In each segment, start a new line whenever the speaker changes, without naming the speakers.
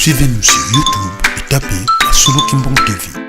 Suivez-nous sur YouTube et tapez Solo Kimbong TV.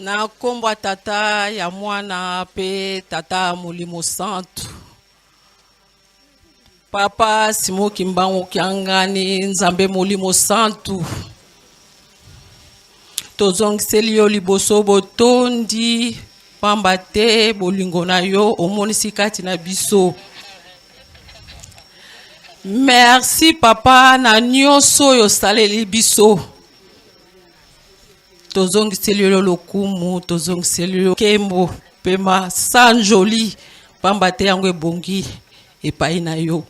Na kombo tata ya mwana pe tata Molimo Santo. Papa Simo Kimbangu Kiangani Nzambe Molimo Santo. Tozong selio liboso botondi pambate bolingo na yo omonisi kati na biso. Merci papa na nyonso yo saleli biso. Tozong selio lokumu, tozong selio kembo pema sanjoli pambate yango ebongi epai na yo.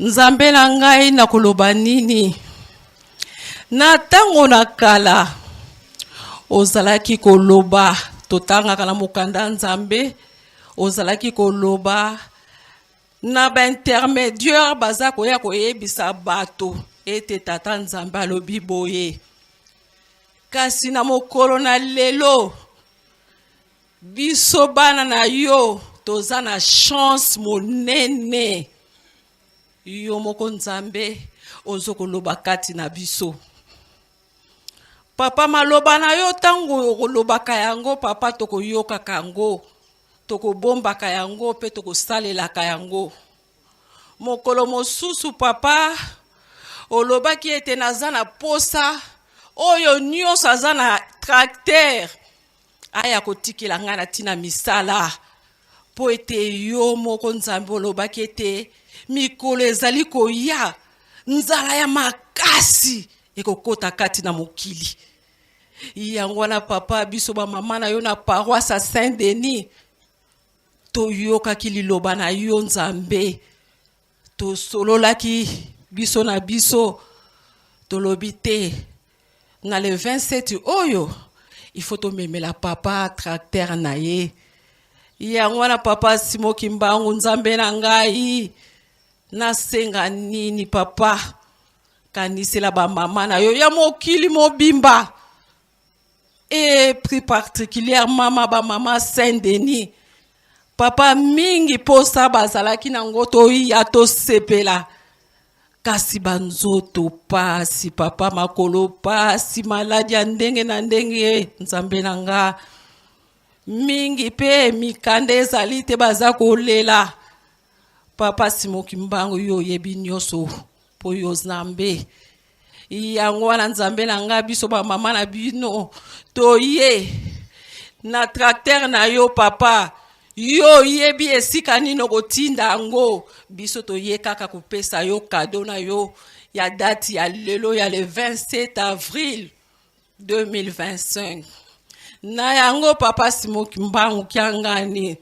Nzambe na ngai na koloba nini? Na tango na kala ozalaki koloba totanga kala mokanda Nzambe ozalaki koloba na ba intermédiaire baza koya koyebisa bato ete tata Nzambe alobi boye. Kasi na mokolo na lelo biso bana na yo toza na chance monene. Yo moko Nzambe ozokoloba kati na biso. Papa maloba na yo tango kolobaka yango papa tokoyokaka yango, tokobombaka yango pe tokosalelaka yango. Mokolo mosusu papa olobaki ete naza na posa oyo nyonso aza na tracteur aya kotikela ngai na tina misala po ete yo moko Nzambe olobaki ete mikolo ezali koya nzala ya makasi ekokota kati na mokili. Yango wana papa biso ba mama na yo na paroisse à Saint-Denis toyokaki liloba na yo Nzambe, tosololaki biso na biso tolobi te na le 27 oyo il faut tomemela papa tracteur na ye. Yango wana papa Simo Kimbangu Nzambe na ngai nasenga nini papa kanisela ba mama na yo ya mokili mobimba et plus particulièrement ba mama Saint-Denis papa mingi posa bazalaki na ngoto ya to sepela kasi banzoto pasi papa makolo pasi maladi ya ndenge na ndenge Nzambe na nga mingi pe mikande ezali te baza kolela. Papa Simo Kimbangu yo yebi nyonso po yo Nzambe. Yango wana Nzambe na nga biso ba mama na bino toye na tracteur na yo papa yo yebi esika nino kotinda yango biso toye kaka kopesa yo cadeau na yo ya date ya lelo ya le 27 avril 2025. Na yango papa Simo Kimbangu Kiangani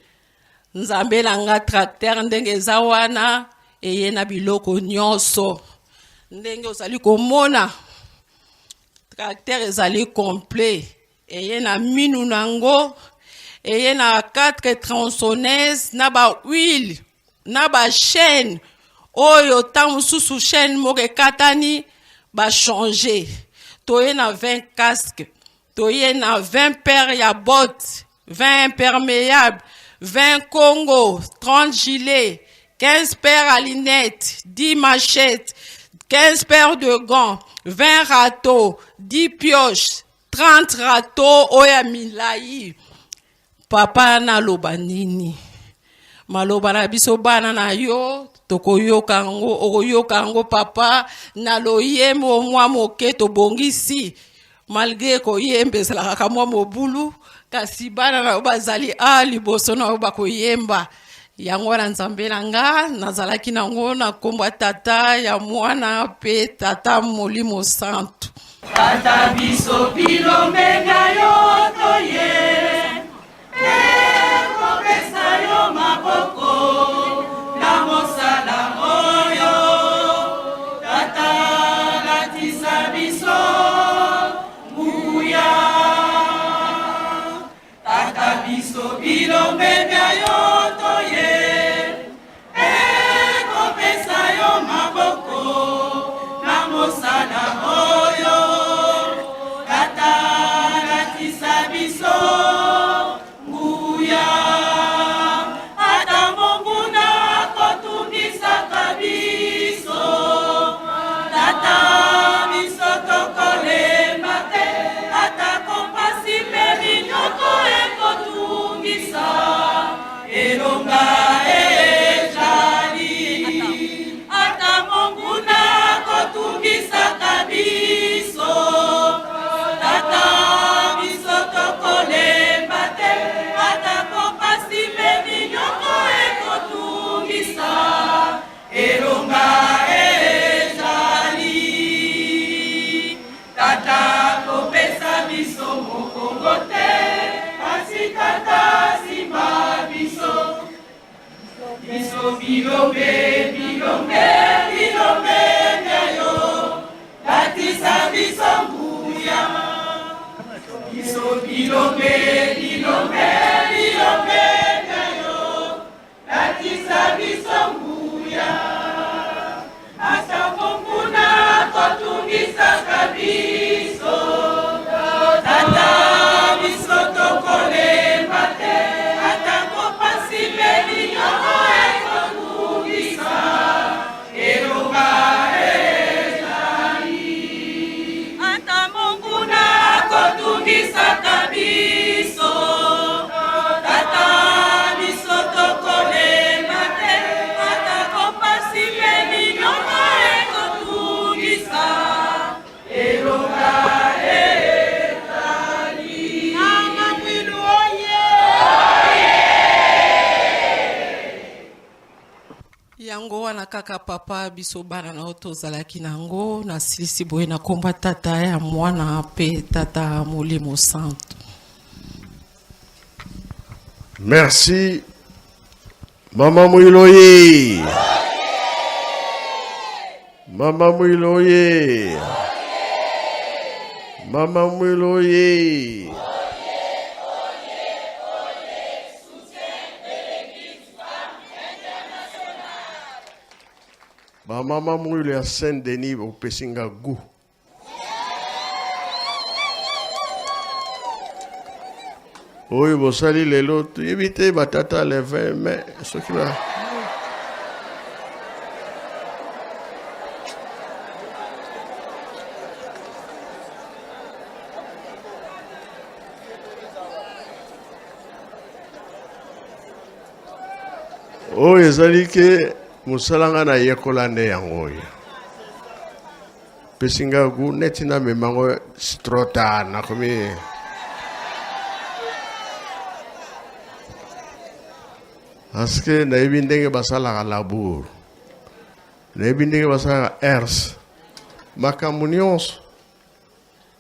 Nzambe na nga tracteur ndenge eza wana eye na biloko nyonso ndenge ozali komona tracteur ezali complet eye na minu nango eye na 4 tronçonneuses na ba huile na ba chaîne oyo ta mususu chaîne moko ekatani ba changer toye na 20 casques toye na 20 paires ya bottes 20 imperméables 20 Congo, 30 gilets, 15 paires à lunettes, 10 machettes, 15 paires de gants, 20 râteaux, 10 pioches, 30 râteaux, oya milai. Papa na loba nini? Maloba na biso bana na yo, tokoyoka ngo, okoyoka ngo papa, na loyembo mwa moke tobongisi, malgré koyembe ezalaka mwa mobulu, kasi bana na bazali liboso na bakoyemba. Yango wana Nzambe na nga nazalaki nango na kombo tata ya mwana pe tata Molimo Santo.
Tata biso bilombenga yo toye kopesa yo maboko na mosala oyo tata latisa biso nguya tata biso bilombenga yo toye kopesa yo maboko na mosala oyo tata latisa biso nguya ata monguna kotungisaka biso tata biso tokolemba te ata kompasi peri
yango wana kaka papa biso bana na tozalaki nango na silisi boye na komba tata ya mwana pe tata Molimo Santo.
Merci Mama Mwiloye. Mama Mwiloye. Mama Mwiloye. Mama Mwiloye ya Saint-Denis au Pesinga Gou. Oui, vous saluez les lots. Évitez batata les 20 mai. Ce qui va. Oh, ezali ke musalanga na yekolande yango ya. Pesinga gu netina memango strota na komi. Aske na ebindenge basala labour. Na ebindenge basala ers. Makamunions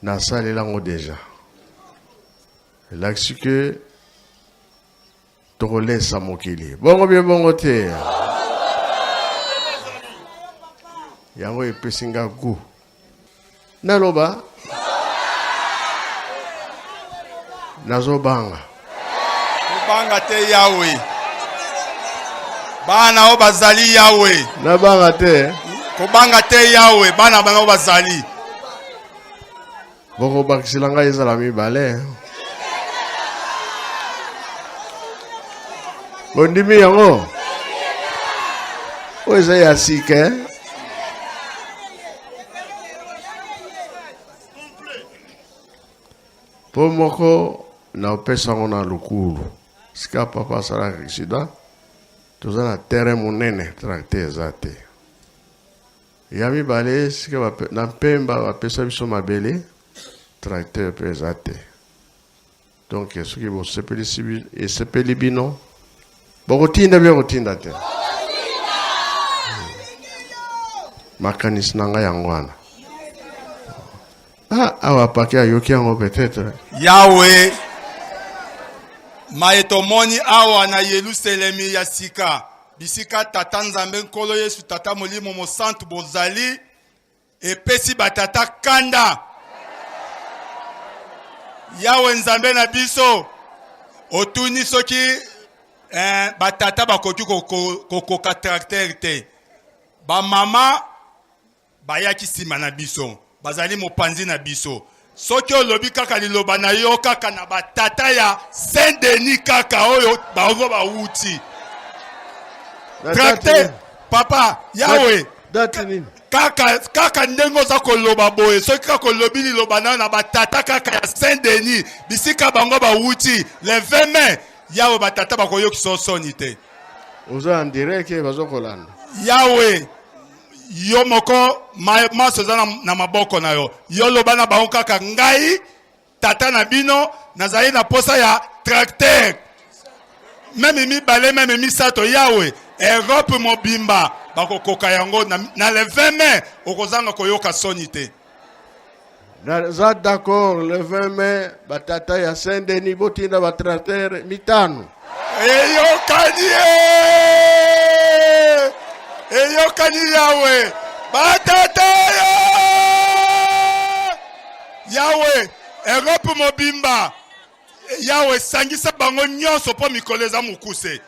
na salilango déjà. L'axe que tolesa mokili. Bongo bien bongo te. Yango epesinga gu. Naloba. Nazobanga.
Banga te Yahweh. Bana o bazali Yahweh.
Nabanga te.
Kobanga te Yahweh. Bana banga o bazali.
Boko bakisilanga ezala mibale. Bondimi yango. Oza ya sike. Po moko na opesa ngo na lukulu. Sika papa sala accident. Toza na terrain monene tracteur zate. Ya mibale sika na Pemba bapesa biso mabele tracteur pe zate. Donc ce qui vous sepeli bino. Bokotinda bien kotinda te. Makanis nanga yangwana. Ah, awa pake ayoki yango peut-être.
Yahweh. Maetomoni awa na Yerusalemi ya sika. Bisika tata nzambe nkolo Yesu tata Molimo Santo bozali. Epesi batata kanda. Yahweh nzambe na biso. Otuni soki batata bakoki kokoka tracteur te. Ba mama bayaki sima na biso. Bazali mopanzi na biso. Soki olobi kaka liloba na yo kaka na batata ya Saint-Denis kaka oyo baongo bauti. Tracteur papa Yahweh. Kaka ndengo za koloba boye. Soki kaka lobi liloba na batata kaka ya Saint-Denis. Bisika bango bauti. Le 20 mai. Yahweh batata bakoyo kisosoni te.
Oza en direct ke bazokolanda.
Yahweh yo moko maso za na maboko na yo. Yo loba na bango kaka ngai tata na bino nazali na posa ya tracteur. Même mi balé même mi sato Yahweh. Europe mobimba bakokoka yango na le 20 mai okozanga koyoka soni te.
Za d'accord le 20 mai batata ya Saint-Denis botinda ba tracteur mitano.
Eyo kanie! eyokani yawe batata yawe Europe mobimba yawe sangisa bango nyonso po mikolo eza mokuse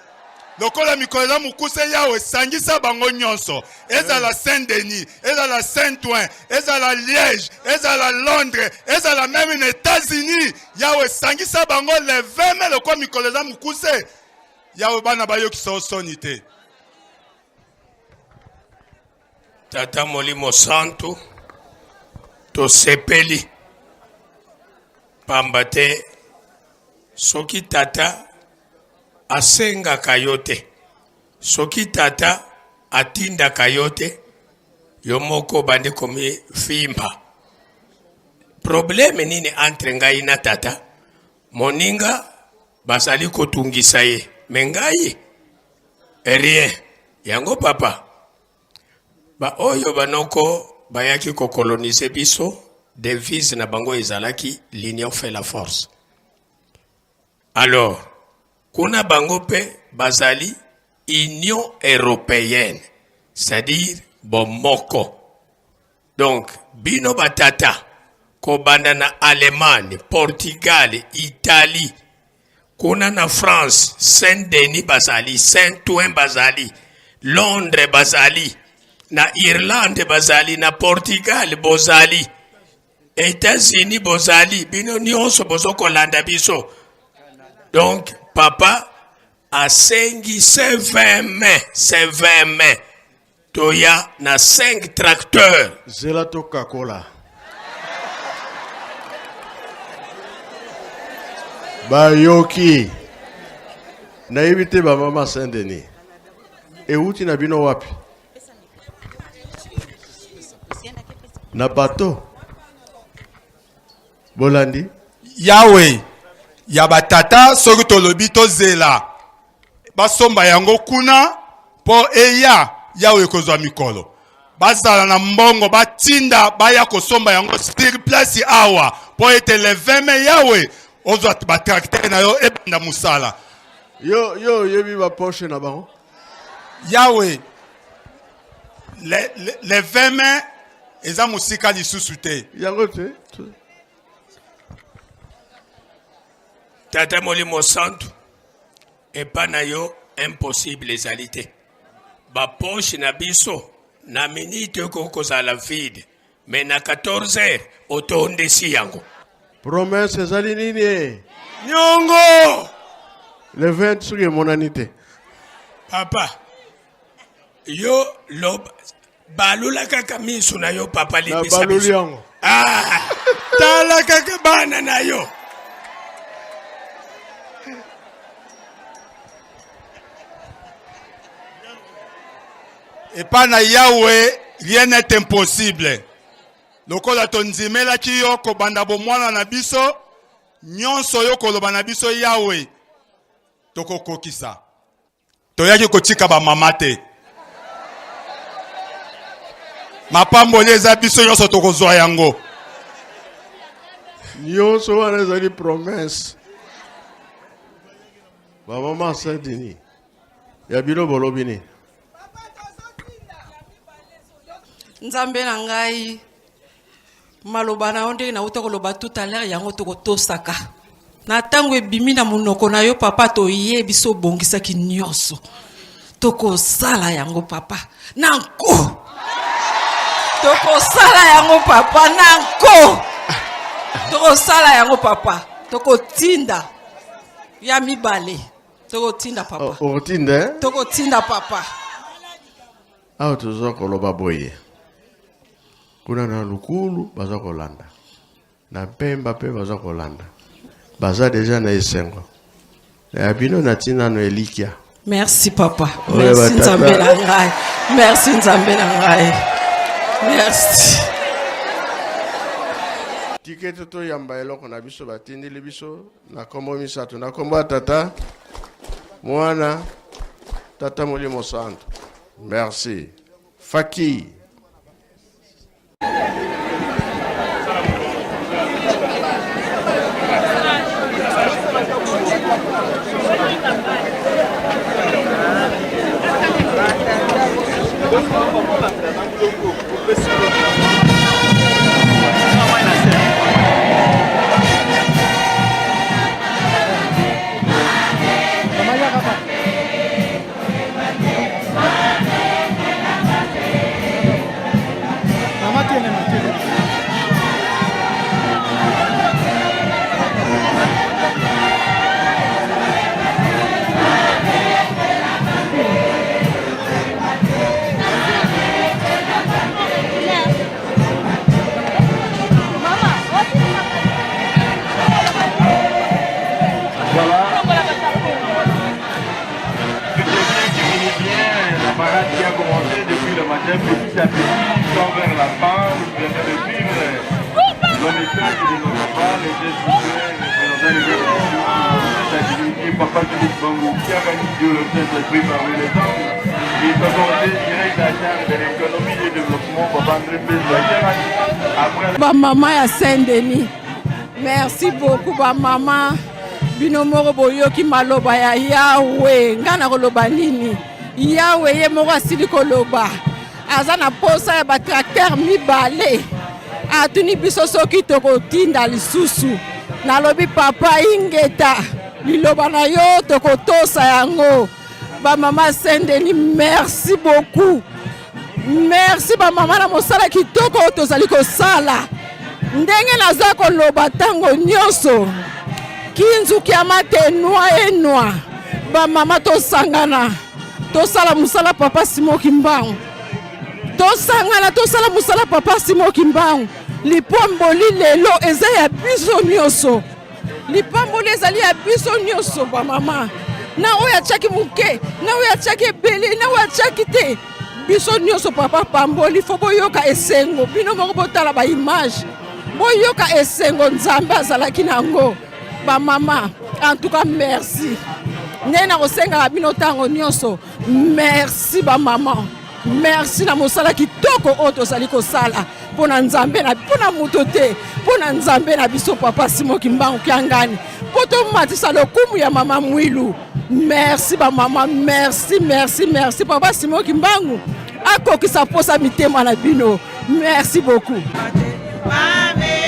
lokola mikolo eza mokuse yawe sangisa bango nyonso ezala Saint-Denis ezala Saint-Ouen ezala Liège ezala Londres ezala même na États-Unis yawe sangisa bango le 20 mai lokola mikolo eza mokuse yawe bana bayokisa osoni te.
Tata Molimo Santo tosepeli pamba te soki tata asengaka yo te soki tata atindaka yo te yo moko bandi komi fimba. Probleme nini entre ngai na tata? Moninga basali kotungisa ye me ngai rien yango papa ba oyo banoko bayaki kokolonize biso devise na bango ezalaki l'union fait la force. Alors kuna bango pe bazali Union européenne, c'est-à-dire bomoko. Donc bino batata kobanda na Allemagne, Portugal, Italie, kuna na France, Saint-Denis bazali, Saint-Ouen bazali, Londres bazali, na Irlande bazali, na Portugal bozali, États-Unis bozali, bino nyonso bozoko landa biso. Donc papa asengi c'est 20 mai toya na 5 tracteurs
Zelato Coca-Cola. Bayoki. Na évité ba mama Saint-Denis. Et où tu na bino wapi? Na bateau. Bolandi.
Yahweh ya batata soki tolobi tozela basomba yango kuna po eya Yahweh kozwa mikolo bazala na mbongo batinda baya kosomba yango sur place awa po ete le 20 mai Yahweh ozwa batracteur na yo ebanda musala
Yo yebi ba poche na bango.
Yahweh le 20 mai eza musika lisusu te
Yango te.
Tata Molimo Santo et pas na yo impossible ezali te. Ba poche na biso na minute koko za la vide mais na 14 heures otondesi yango.
Promesse ezali nini?
Nyongo
Le 20 suki monanité.
papa yo lob balula kaka miso na yo papa
Na
libisa
baluli
biso.
yango.
Ah tala kaka bana na yo.
et pas na Yahweh rien n'est impossible. Lokola tonzimela ki yo ko banda bomwana na biso nyonso yo koloba na biso Yahweh toko kokisa toyaki kotika ba mama te mapamboli eza biso nyonso tokozwa yango
Nyonso wana ezali promesse. Ba mama Saint-Denis. Ya bino bolobini.
nzambe na ngai maloba na yo ndenge nauta koloba tout à l'heure yango tokotosaka na ntango ebimi na monoko na yo papa toyebi so obongisaki nyonso tokosala yango papa na nko tokosala yango papa na nko tokosala yango papa tokotinda ya mibale tokotinda papa
Otinde.
tokotinda papa
Aho tuzo koloba boye. Kuna na lukulu baza kolanda. Na pemba pe baza kolanda. Baza deja na esengo. Ya bino na tina no elikia.
merci papa
Ouais,
merci
bah,
nzambe
tata.
na ngai merci nzambe na ngai merci
Tikete to yamba eloko na biso batindili biso na kombo misato na kombo tata mwana tata Molimo Santo. Merci. Faki.
parade qui a commencé depuis le matin, petit à petit, sans vers la fin. Nous venons de vivre le message de nos papas, les deux souverains, les représentants de divinité, Papa Philippe Bangou, qui a gagné Dieu le Saint-Esprit parmi les hommes. Il peut porter direct la charge de l'économie et du développement, Papa André Après
ba maman ya Saint-Denis. Merci beaucoup ba maman. Bino moko boyoki maloba ya Yahweh. Ngana koloba nini? Yahweh ye moko asili koloba. Aza na posa ya ba tracteur mibale. Atuni biso soki tokotinda lisusu. Nalobi papa ingeta. Liloba na yo tokotosa yango. Ba maman Saint-Denis, merci beaucoup. Merci ba maman na mosala kitoko tozali kosala. Ndenge naza koloba tango nyonso. Kinzu kiamate enwa. Ba mama tosangana. Tosala musala papa Simon Kimbangu. Tosangana tosala musala papa Simon Kimbangu. Lipomboli lelo eza ya biso nyonso. Lipomboli ezali ya biso nyonso ba mama. Na oya chaki muke, na oya chaki beli, na oya chaki te. Biso nyonso papa pamboli fo boyoka esengo. Bino moko botala ba image. Boyoka esengo nzambe azalaki nango. Ba mama, en tout cas merci. Nena kosenga bino tango nyonso. Merci ba maman. Merci na mosala kitoko oto sali kosala. Pona nzambe na pona mutote. Pona nzambe na biso papa Simon Kimbangu kiangani. Poto matisa lokumu ya mama Mwilu. Merci ba maman, merci papa Simon Kimbangu. Akokisa posa mitema na bino. Merci beaucoup.
Amen.